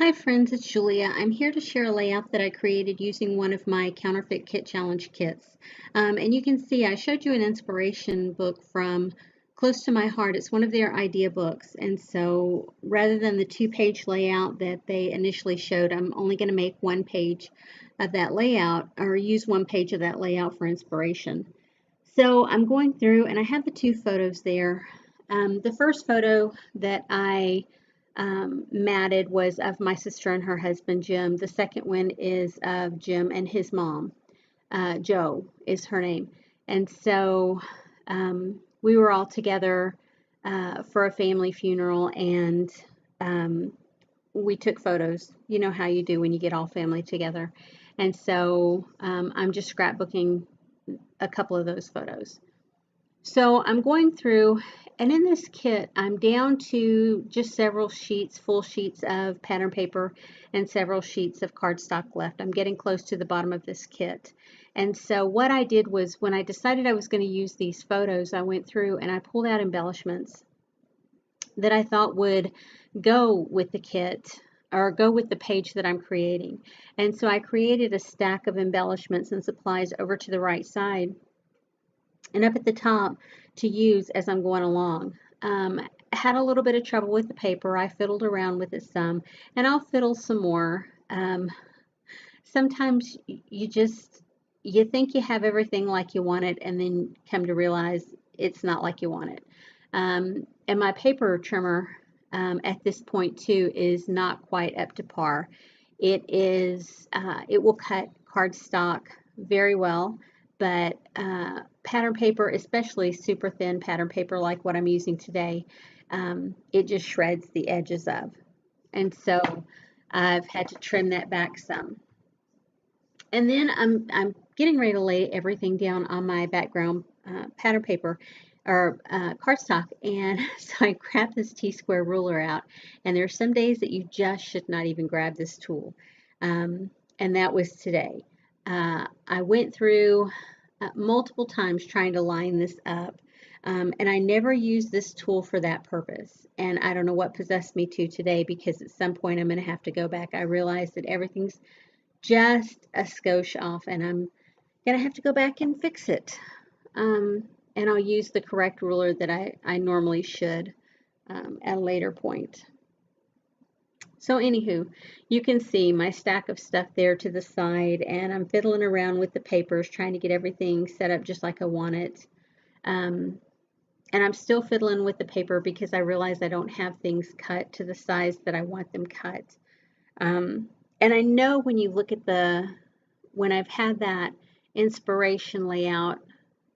Hi friends, it's Julia. I'm here to share a layout that I created using one of my Counterfeit Kit Challenge kits. And you can see I showed you an inspiration book from Close to My Heart. It's one of their idea books. And so rather than the two-page layout that they initially showed, I'm only going to make one page of that layout or use one page of that layout for inspiration. So I'm going through and I have the two photos there. The first photo that I matted was of my sister and her husband, Jim. The second one is of Jim and his mom. Joe is her name. And so we were all together for a family funeral, and we took photos. You know how you do when you get all family together. And so I'm just scrapbooking a couple of those photos. So I'm going through, and in this kit, I'm down to just several sheets, full sheets of pattern paper and several sheets of cardstock left. I'm getting close to the bottom of this kit. And so what I did was when I decided I was going to use these photos, I went through and I pulled out embellishments that I thought would go with the kit or go with the page that I'm creating. And so I created a stack of embellishments and supplies over to the right side and up at the top to use as I'm going along. Had a little bit of trouble with the paper. I fiddled around with it some, and I'll fiddle some more. Sometimes you think you have everything like you want it, and then come to realize it's not like you want it. And my paper trimmer at this point too is not quite up to par. It will cut cardstock very well, but pattern paper, especially super thin pattern paper like what I'm using today, it just shreds the edges of. And so I've had to trim that back some. And then I'm getting ready to lay everything down on my background pattern paper or cardstock, and so I grabbed this T-square ruler out, and there are some days that you just should not even grab this tool, and that was today. I went through multiple times trying to line this up, and I never used this tool for that purpose, and I don't know what possessed me to today, because at some point I'm going to have to go back. I realized that everything's just a skosh off, and I'm going to have to go back and fix it. And I'll use the correct ruler that I normally should at a later point. So anywho, you can see my stack of stuff there to the side, and I'm fiddling around with the papers, trying to get everything set up just like I want it. And I'm still fiddling with the paper because I realize I don't have things cut to the size that I want them cut. And I know when you look at when I've had that inspiration layout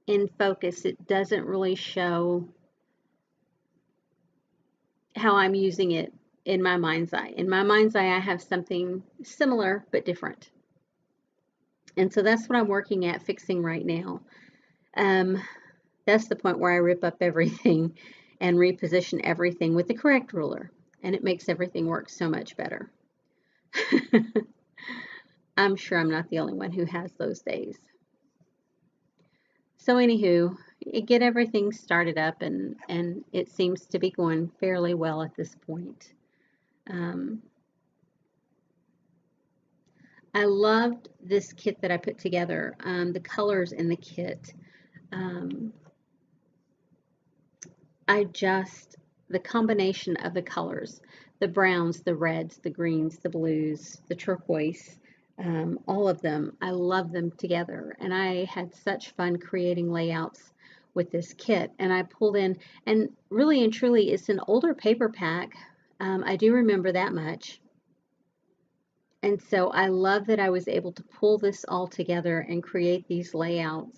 in focus, it doesn't really show how I'm using it in my mind's eye. In my mind's eye, I have something similar but different. And so that's what I'm working at fixing right now. That's the point where I rip up everything and reposition everything with the correct ruler, and it makes everything work so much better. I'm sure I'm not the only one who has those days. So anywho, get everything started up, and it seems to be going fairly well at this point. I loved this kit that I put together. The colors in the kit. The combination of the colors, the browns, the reds, the greens, the blues, the turquoise, all of them, I love them together, and I had such fun creating layouts with this kit. And I pulled in, and really and truly, it's an older paper pack. I do remember that much. And so I love that I was able to pull this all together and create these layouts.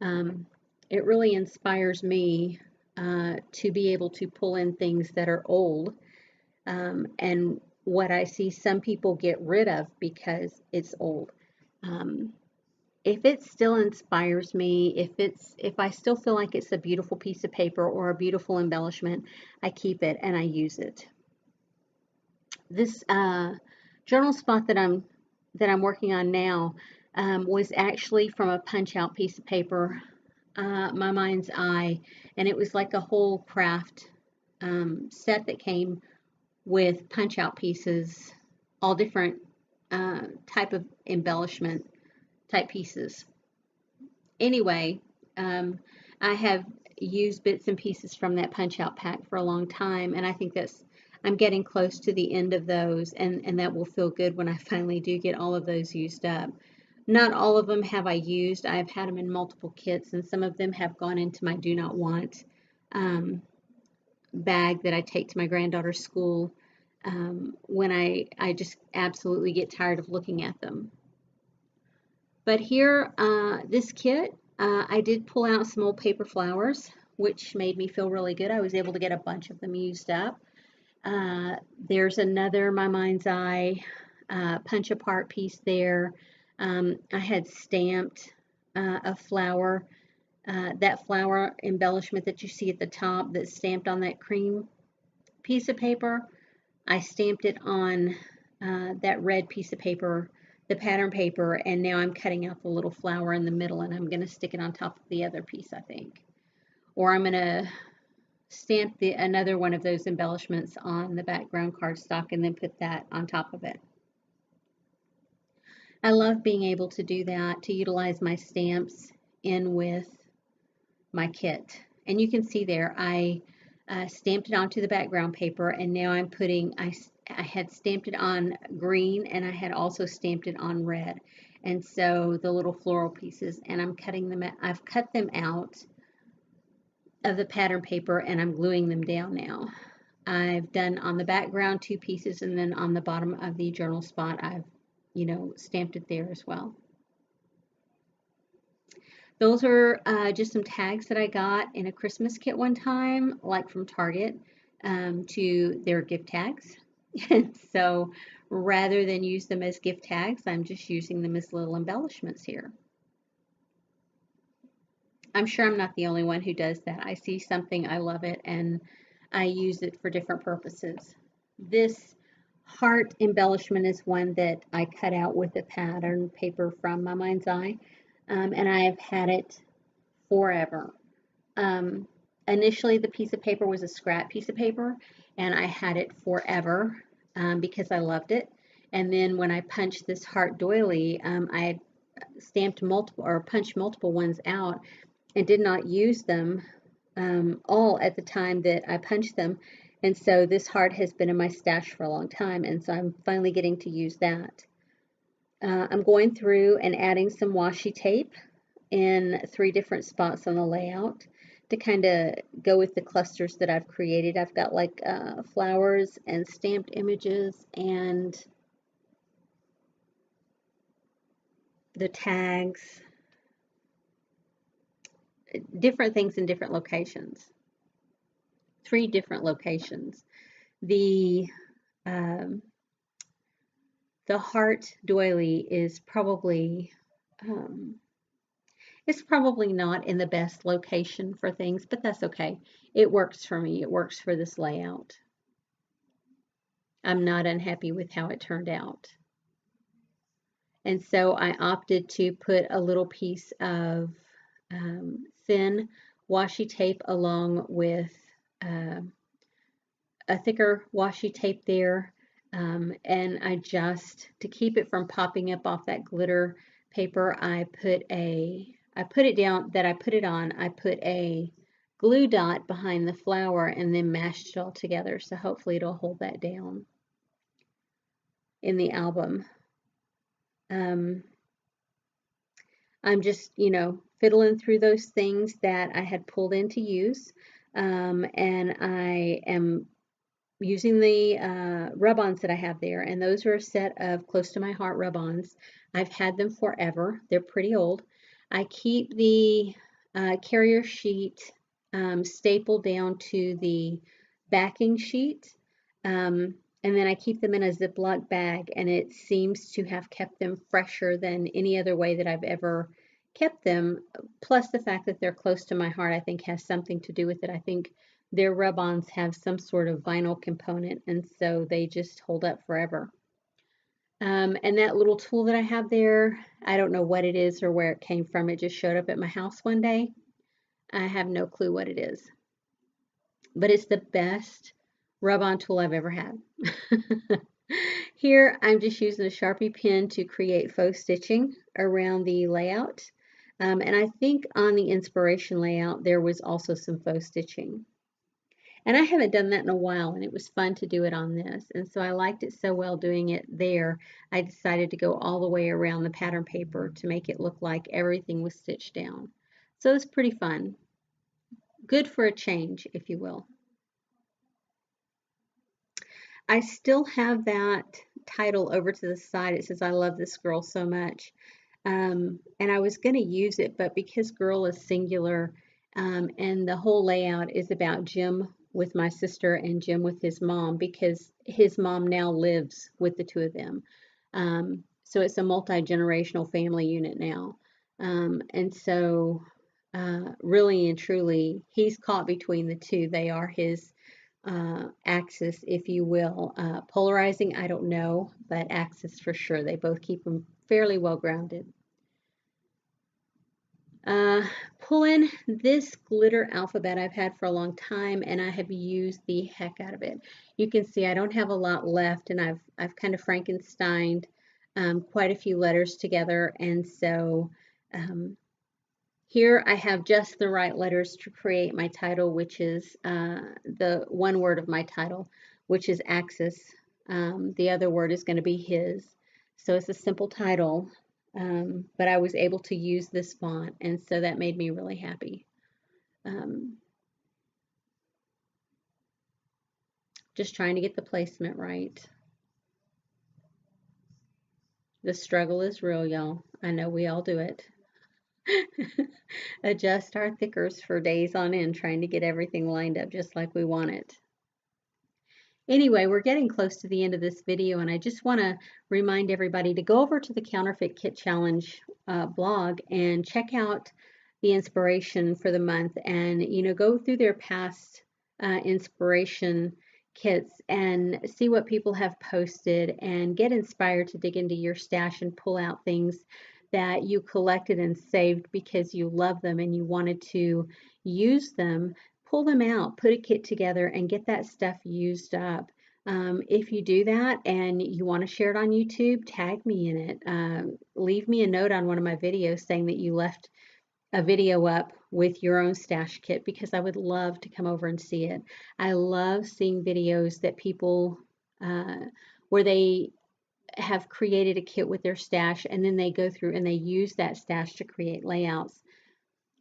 It really inspires me to be able to pull in things that are old, and what I see some people get rid of because it's old. If it still inspires me, if I still feel like it's a beautiful piece of paper or a beautiful embellishment, I keep it and I use it. This journal spot that I'm working on now was actually from a punch out piece of paper, my mind's eye, and it was like a whole craft set that came with punch out pieces all different type of embellishment type pieces. Anyway, um, I have used bits and pieces from that punch out pack for a long time, and I think I'm getting close to the end of those, and that will feel good when I finally do get all of those used up. Not all of them have I used. I've had them in multiple kits, and some of them have gone into my do not want um, bag that I take to my granddaughter's school when I just absolutely get tired of looking at them. But here, this kit, I did pull out some old paper flowers, which made me feel really good. I was able to get a bunch of them used up. There's another My Mind's Eye punch apart piece there. I had stamped a flower, that flower embellishment that you see at the top that's stamped on that cream piece of paper. I stamped it on that red piece of paper, the pattern paper, and now I'm cutting out the little flower in the middle, and I'm going to stick it on top of the other piece, I think. Or I'm going to stamp another one of those embellishments on the background cardstock and then put that on top of it. I love being able to do that, to utilize my stamps in with my kit. And you can see there, I stamped it onto the background paper, and now I'm putting, I had stamped it on green, and I had also stamped it on red. And so the little floral pieces, and I'm cutting them, I've cut them out of the pattern paper, and I'm gluing them down now. I've done on the background 2 pieces, and then on the bottom of the journal spot, I've, stamped it there as well. Those are just some tags that I got in a Christmas kit one time, like from Target, to their gift tags. And so rather than use them as gift tags, I'm just using them as little embellishments here. I'm sure I'm not the only one who does that. I see something, I love it, and I use it for different purposes. This heart embellishment is one that I cut out with the pattern paper from My Mind's Eye, and I have had it forever. Initially, the piece of paper was a scrap piece of paper, and I had it forever because I loved it. And then when I punched this heart doily, I had stamped multiple or punched multiple ones out and did not use them all at the time that I punched them. And so this heart has been in my stash for a long time, and so I'm finally getting to use that. I'm going through and adding some washi tape in 3 different spots on the layout to kind of go with the clusters that I've created. I've got like flowers and stamped images and the tags, different things in different locations. 3 different locations. The heart doily is probably it's probably not in the best location for things, but that's okay. It works for me. It works for this layout. I'm not unhappy with how it turned out. And so I opted to put a little piece of thin washi tape along with a thicker washi tape there. And I just, to keep it from popping up off that glitter paper, I put it down, that I put it on, I put a glue dot behind the flower and then mashed it all together. So hopefully it'll hold that down in the album. I'm just, fiddling through those things that I had pulled in to use. And I am using the rub-ons that I have there, and those are a set of Close to My Heart rub-ons. I've had them forever. They're pretty old. I keep the carrier sheet stapled down to the backing sheet, and then I keep them in a Ziploc bag, and it seems to have kept them fresher than any other way that I've ever kept them. Plus the fact that they're close to my heart, I think has something to do with it. I think their rub-ons have some sort of vinyl component, and so they just hold up forever. And that little tool that I have there, I don't know what it is or where it came from. It just showed up at my house one day. I have no clue what it is. But it's the best rub-on tool I've ever had. Here I'm just using a Sharpie pen to create faux stitching around the layout. And I think on the inspiration layout there was also some faux stitching. And I haven't done that in a while, and it was fun to do it on this. And so I liked it so well doing it there, I decided to go all the way around the pattern paper to make it look like everything was stitched down. So it's pretty fun. Good for a change, if you will. I still have that title over to the side. It says, "I love this girl so much." And I was going to use it, but because girl is singular, and the whole layout is about Jim with my sister and Jim with his mom, because his mom now lives with the two of them. So it's a multi-generational family unit now. And so really and truly, he's caught between the two. They are his axis, if you will. Polarizing, I don't know, but axis for sure. They both keep them fairly well grounded. Uh, Pulling this glitter alphabet I've had for a long time, and I have used the heck out of it. You can see I don't have a lot left, and I've kind of Frankensteined quite a few letters together, and so here I have just the right letters to create my title, which is the one word of my title, which is Axis. The other word is going to be his. So it's a simple title, but I was able to use this font, and so that made me really happy. Just trying to get the placement right. The struggle is real, y'all. I know we all do it. Adjust our thickers for days on end, trying to get everything lined up just like we want it. Anyway, we're getting close to the end of this video, and I just want to remind everybody to go over to the Counterfeit Kit Challenge blog and check out the inspiration for the month, and go through their past inspiration kits and see what people have posted and get inspired to dig into your stash and pull out things that you collected and saved because you love them and you wanted to use them. Pull them out, put a kit together, and get that stuff used up. If you do that and you want to share it on YouTube, tag me in it. Leave me a note on one of my videos saying that you left a video up with your own stash kit, because I would love to come over and see it. I love seeing videos that people, where they have created a kit with their stash and then they go through and they use that stash to create layouts.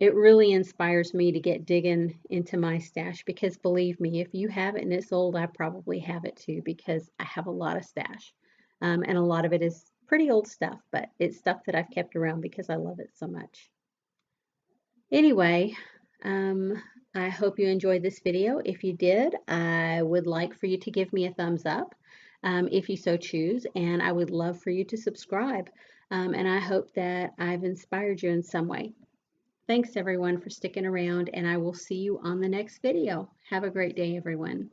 It really inspires me to get digging into my stash, because believe me, if you have it and it's old, I probably have it too, because I have a lot of stash. And a lot of it is pretty old stuff, but it's stuff that I've kept around because I love it so much. Anyway, I hope you enjoyed this video. If you did, I would like for you to give me a thumbs up if you so choose, and I would love for you to subscribe. And I hope that I've inspired you in some way. Thanks everyone for sticking around, and I will see you on the next video. Have a great day, everyone.